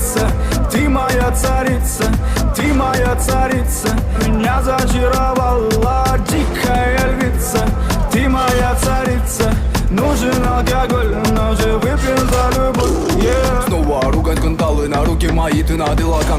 царица, ты моя царица, ты моя царица. Меня зачаровала дикая львица. Ты моя царица, нужен алкоголь, но же выпьем за любовь. Снова ругать кандалы на руки мои, ты надела кандалы.